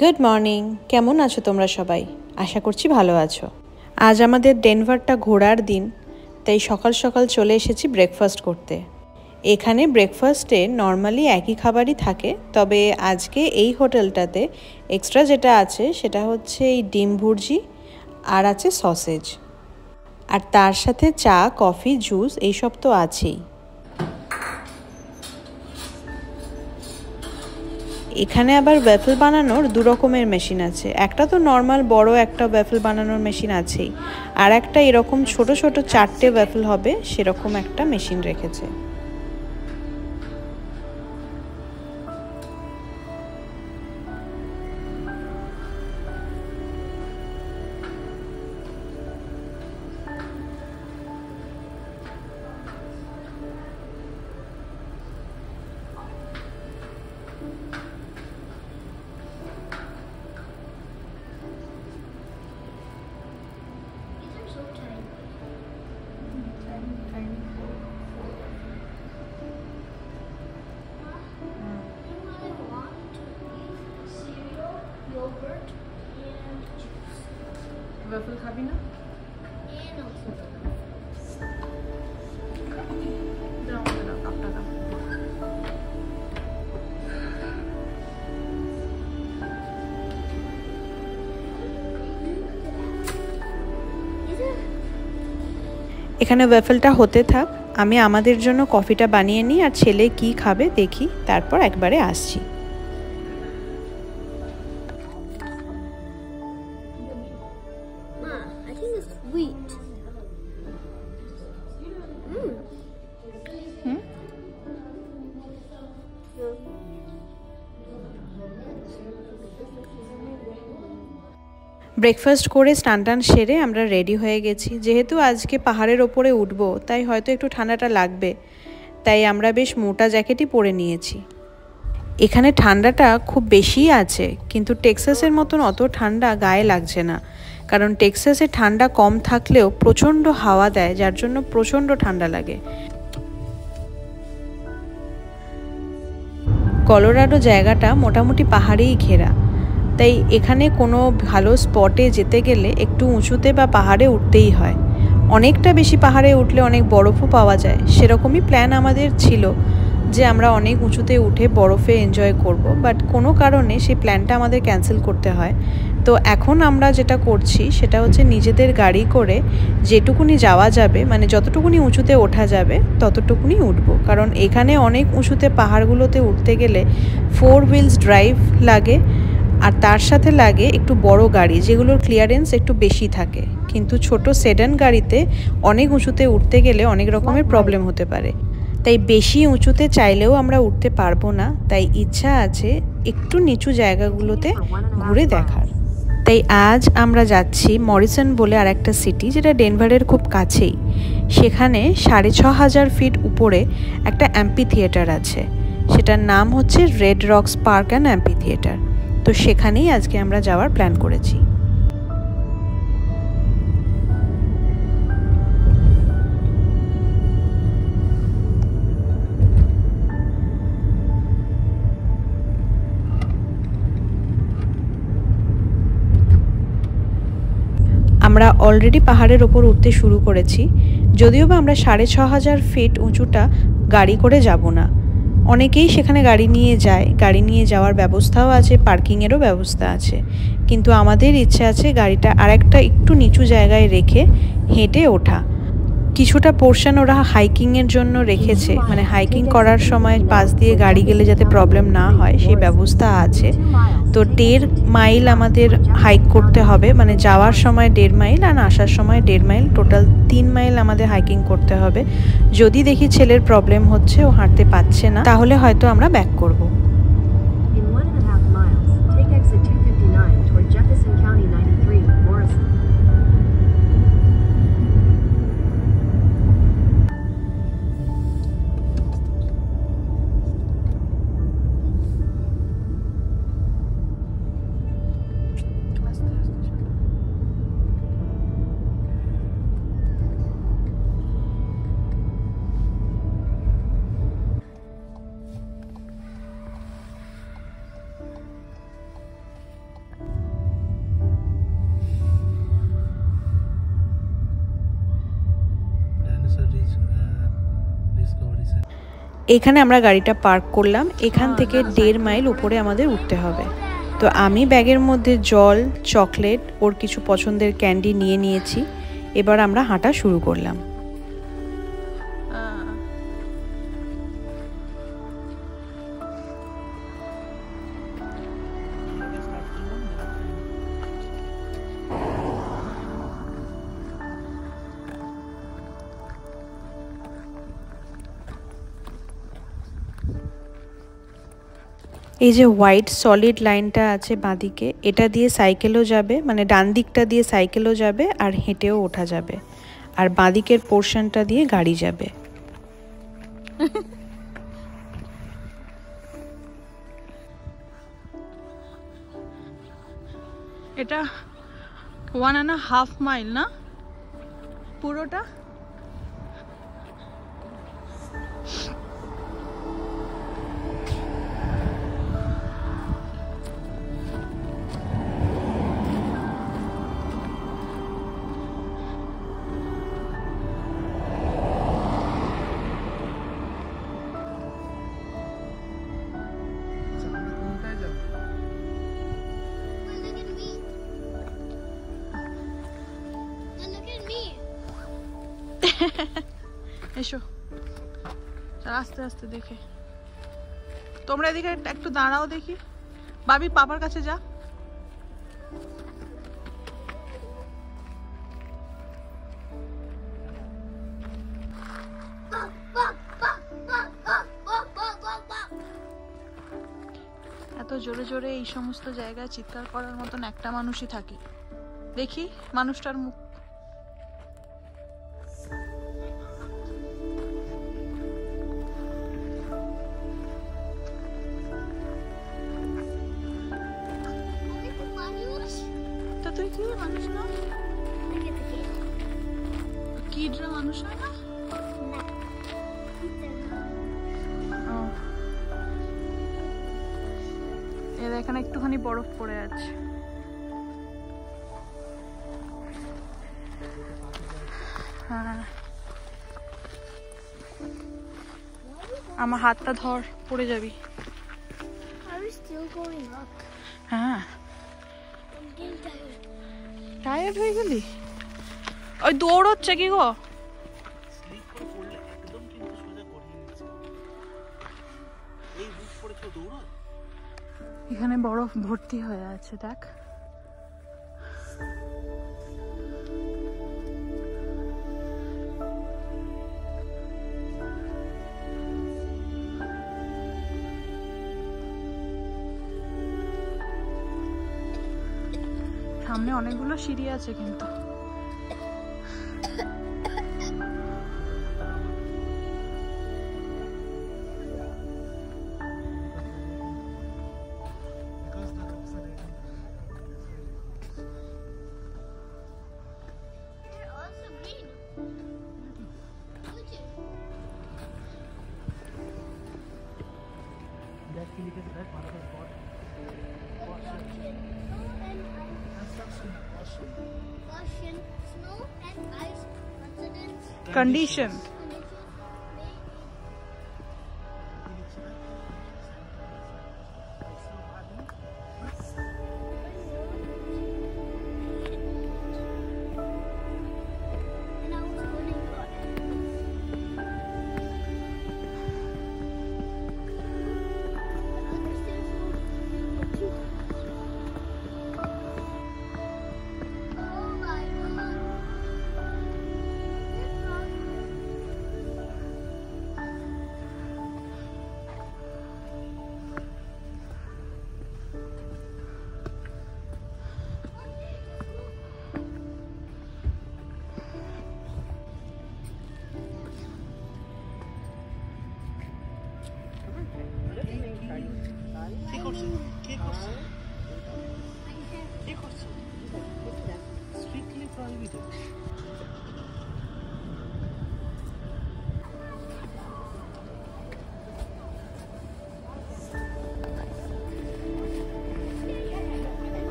Good morning. কেমন আছো তোমরা সবাই? আশা করছি ভালো আছো। আজ আমাদের ডেনভারটা ঘোরার দিন, তাই সকাল সকাল চলে এসেছি ব্রেকফাস্ট করতে। এখানে ব্রেকফাস্টে নর্মালি একই খাবারই থাকে, তবে আজকে এই হোটেলটাতে এক্সট্রা যেটা আছে সেটা হচ্ছে এই ডিম ভুর্জি আর আছে সসেজ, আর তার সাথে চা, কফি, জুস এইসব তো আছেই। এখানে আবার ওয়াফেল বানানোর দু রকমের মেশিন আছে। একটা তো নর্মাল বড় একটা ওয়াফেল বানানোর মেশিন আছেই, আর একটা এরকম ছোট ছোট 4টে ওয়াফেল হবে সেরকম একটা মেশিন রেখেছে। ওয়াফেল খাবি না? এখানে ওয়াফেলটা হতে থাক, আমি আমাদের জন্য কফিটা বানিয়ে নিই, আর ছেলে কি খাবে দেখি, তারপর একবারে আসছি। ব্রেকফাস্ট করে স্নান সেরে আমরা রেডি হয়ে গেছি। যেহেতু আজকে পাহাড়ের ওপরে উঠব, তাই হয়তো একটু ঠান্ডাটা লাগবে, তাই আমরা বেশ মোটা জ্যাকেটই পরে নিয়েছি। এখানে ঠান্ডাটা খুব বেশিই আছে, কিন্তু টেক্সাসের মতন অত ঠান্ডা গায়ে লাগছে না, কারণ টেক্সাসে ঠান্ডা কম থাকলেও প্রচণ্ড হাওয়া দেয়, যার জন্য প্রচণ্ড ঠান্ডা লাগে। কলোরাডো জায়গাটা মোটামুটি পাহাড়েই ঘেরা, তাই এখানে কোনো ভালো স্পটে যেতে গেলে একটু উঁচুতে বা পাহাড়ে উঠতেই হয়। অনেকটা বেশি পাহাড়ে উঠলে অনেক বরফও পাওয়া যায়, সেরকমই প্ল্যান আমাদের ছিল যে আমরা অনেক উঁচুতে উঠে বরফে এনজয় করব, বাট কোনো কারণে সেই প্ল্যানটা আমাদের ক্যান্সেল করতে হয়। তো এখন আমরা যেটা করছি সেটা হচ্ছে নিজেদের গাড়ি করে যেটুকুনি যাওয়া যাবে, মানে যতটুকুনি উঁচুতে ওঠা যাবে ততটুকুনি উঠব, কারণ এখানে অনেক উঁচুতে পাহাড়গুলোতে উঠতে গেলে 4 হুইলস ড্রাইভ লাগে, আর তার সাথে লাগে একটু বড় গাড়ি যেগুলোর ক্লিয়ারেন্স একটু বেশি থাকে। কিন্তু ছোট সেডান গাড়িতে অনেক উঁচুতে উঠতে গেলে অনেক রকমের প্রবলেম হতে পারে, তাই বেশি উঁচুতে চাইলেও আমরা উঠতে পারবো না। তাই ইচ্ছা আছে একটু নিচু জায়গাগুলোতে ঘুরে দেখার। তাই আজ আমরা যাচ্ছি মরিসন বলে আর একটা সিটি, যেটা ডেনভারের খুব কাছেই। সেখানে 6,500 ফিট উপরে একটা অ্যাম্পি থিয়েটার আছে, সেটার নাম হচ্ছে red rocks park and amphi theatre. তো সেখানেই আজকে আমরা যাওয়ার প্ল্যান করেছি। আমরা অলরেডি পাহাড়ের ওপর উঠতে শুরু করেছি, যদিও বা আমরা 6,500 ফিট উঁচুটা গাড়ি করে যাব না। অনেকেই সেখানে গাড়ি নিয়ে যায়, গাড়ি নিয়ে যাওয়ার ব্যবস্থাও আছে, পার্কিংয়েরও ব্যবস্থা আছে, কিন্তু আমাদের ইচ্ছে আছে গাড়িটা আরেকটা একটু নিচু জায়গায় রেখে হেঁটে ওঠা। কিছুটা পোর্শন ওরা হাইকিংয়ের জন্য রেখেছে, মানে হাইকিং করার সময় পাশ দিয়ে গাড়ি গেলে যাতে প্রবলেম না হয় সেই ব্যবস্থা আছে। তো 1.5 মাইল আমাদের হাইক করতে হবে, মানে যাওয়ার সময় 1.5 মাইল আর আসার সময় 1.5 মাইল, টোটাল 3 মাইল আমাদের হাইকিং করতে হবে। যদি দেখি ছেলের প্রবলেম হচ্ছে, ও হাঁটতে পারছে না, তাহলে হয়তো আমরা ব্যাক করব। এখানে আমরা গাড়িটা পার্ক করলাম। এখান থেকে 1.5 মাইল উপরে আমাদের উঠতে হবে। তো আমি ব্যাগের মধ্যে জল, চকলেট, ওর কিছু পছন্দের ক্যান্ডি নিয়ে নিয়েছি। এবার আমরা হাঁটা শুরু করলাম। এই যে হোয়াইট সলিড লাইনটা আছে বাঁদিকে, এটা দিয়ে সাইকেলও যাবে, মানে ডান দিকটা দিয়ে সাইকেলও যাবে আর হেঁটেও ওঠা যাবে, আর বাঁদিকের পোর্শনটা দিয়ে গাড়ি যাবে। এটা 1.5 মাইল না পুরোটা? এসো, আস্তে আস্তে দেখে। তোমরা এদিকে একটু দাঁড়াও দেখি। বাবি পাপার কাছে যা। এত জোরে জোরে এই সমস্ত জায়গায় চিৎকার করার মতন একটা মানুষই থাকে। দেখি মানুষটার মুখ। তুই কি মানুষ না? কিডরা মানুষ হয় না? এর এখানে একটুখানি বরফ পড়ে আছে। হ্যাঁ, আমার হাতটা ধর, পড়ে যাবি। হ্যাঁ, টায়ার্ড হয়ে গেলি? ওই দৌড়চ্ছে কি গো? এখানে বরফ ভর্তি হয়ে আছে, দেখ। সামনে অনেকগুলো সিঁড়ি আছে কিন্তু। Condition.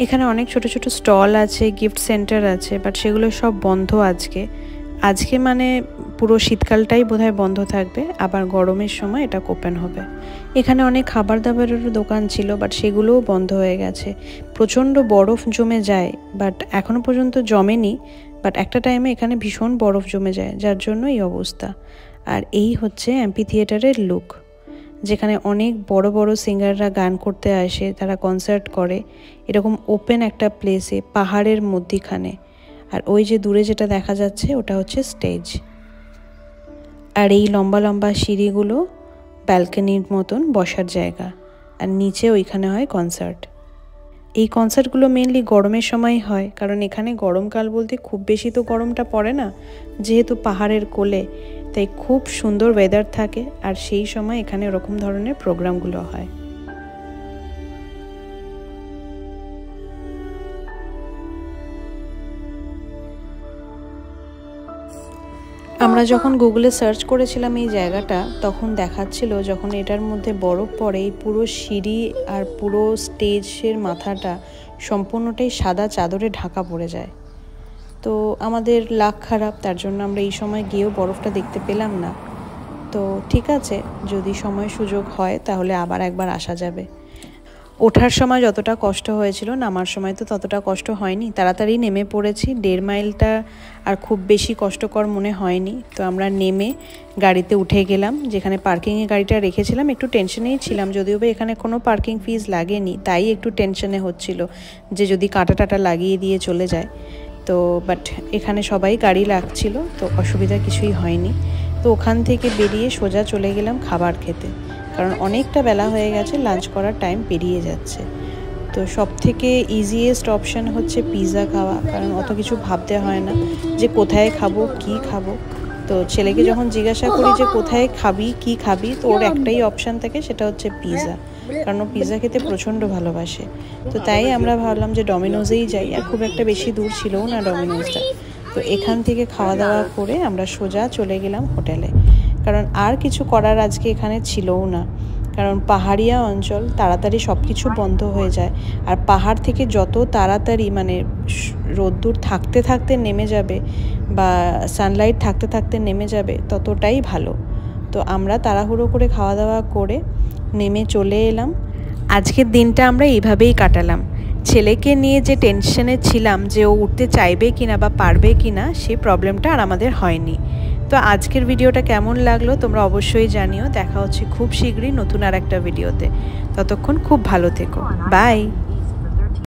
এখানে অনেক ছোট ছোট স্টল আছে, গিফট সেন্টার আছে, বাট সেগুলো সব বন্ধ আজকে মানে পুরো শীতকালটাই বোধহয় বন্ধ থাকবে, আবার গরমের সময় এটা ওপেন হবে। এখানে অনেক খাবার দাবারের দোকান ছিল, বাট সেগুলোও বন্ধ হয়ে গেছে। প্রচণ্ড বরফ জমে যায়, বাট এখনও পর্যন্ত জমেনি, বাট একটা টাইমে এখানে ভীষণ বরফ জমে যায়, যার জন্য এই অবস্থা। আর এই হচ্ছে অ্যাম্পি থিয়েটারের লুক, যেখানে অনেক বড় বড় সিঙ্গাররা গান করতে আসে, তারা কনসার্ট করে এরকম ওপেন একটা প্লেসে, পাহাড়ের মধ্যিখানে। আর ওই যে দূরে যেটা দেখা যাচ্ছে ওটা হচ্ছে স্টেজ। আর এই লম্বা লম্বা সিঁড়িগুলো ব্যালকনির মতন বসার জায়গা, আর নিচে ওইখানে হয় কনসার্ট। এই কনসার্টগুলো মেনলি গরমের সময় হয়, কারণ এখানে গরমকাল বলতে খুব বেশি তো গরমটা পড়ে না, যেহেতু পাহাড়ের কোলে, তাই খুব সুন্দর ওয়েদার থাকে, আর সেই সময় এখানে ওরকম ধরনের প্রোগ্রামগুলো হয়। আমরা যখন গুগলে সার্চ করেছিলাম এই জায়গাটা, তখন দেখাচ্ছিল যখন এটার মধ্যে বরফ পড়ে, এই পুরো সিঁড়ি আর পুরো স্টেজের মাথাটা সম্পূর্ণটাই সাদা চাদরে ঢাকা পড়ে যায়। তো আমাদের লাক খারাপ, তার জন্য আমরা এই সময় গিয়েও বরফটা দেখতে পেলাম না। তো ঠিক আছে, যদি সময় সুযোগ হয় তাহলে আবার একবার আসা যাবে। ওঠার সময় যতটা কষ্ট হয়েছিল, নামার সময় তো ততটা কষ্ট হয়নি, তাড়াতাড়ি নেমে পড়েছি। 1.5 মাইলটা আর খুব বেশি কষ্টকর মনে হয়নি। তো আমরা নেমে গাড়িতে উঠে গেলাম, যেখানে পার্কিংয়ে গাড়িটা রেখেছিলাম। একটু টেনশনেই ছিলাম, যদিও বা এখানে কোনো পার্কিং ফিজ লাগেনি, তাই একটু টেনশনে হচ্ছিল যে যদি কাঁটা টাটা লাগিয়ে দিয়ে চলে যায়। তো বাট এখানে সবাই গাড়ি লাগছিল, তো অসুবিধা কিছুই হয়নি। তো ওখান থেকে বেরিয়ে সোজা চলে গেলাম খাবার খেতে, কারণ অনেকটা বেলা হয়ে গেছে, লাঞ্চ করার টাইম পেরিয়ে যাচ্ছে। তো সব থেকে ইজিয়েস্ট অপশান হচ্ছে পিৎজা খাওয়া, কারণ অত কিছু ভাবতে হয় না যে কোথায় খাবো কি খাবো। তো ছেলেকে যখন জিজ্ঞাসা করি যে কোথায় খাবি কি খাবি, তো ওর একটাই অপশান থাকে, সেটা হচ্ছে পিৎজা, কারণ ও পিৎজা খেতে প্রচণ্ড ভালোবাসে। তো তাই আমরা ভাবলাম যে ডমিনোজেই যাই, আর খুব একটা বেশি দূর ছিলও না ডমিনোজটা। তো এখান থেকে খাওয়া দাওয়া করে আমরা সোজা চলে গেলাম হোটেলে, কারণ আর কিছু করার আজকে এখানে ছিলও না, কারণ পাহাড়িয়া অঞ্চল, তাড়াতাড়ি সব কিছু বন্ধ হয়ে যায়। আর পাহাড় থেকে যত তাড়াতাড়ি মানে রোদ্দুর থাকতে থাকতে নেমে যাবে বা সানলাইট থাকতে থাকতে নেমে যাবে, ততটাই ভালো। তো আমরা তাড়াহুড়ো করে খাওয়া দাওয়া করে নেমে চলে এলাম। আজকের দিনটা আমরা এইভাবেই কাটালাম। ছেলেকে নিয়ে যে টেনশনে ছিলাম যে ও উঠতে চাইবে কিনা বা পারবে কিনা, সেই প্রবলেমটা আর আমাদের হয়নি। তো আজকের ভিডিওটা কেমন লাগলো তোমরা অবশ্যই জানিও। দেখা হচ্ছে খুব শীঘ্রই নতুন আর একটা ভিডিওতে। ততক্ষণ খুব ভালো থেকো, বাই।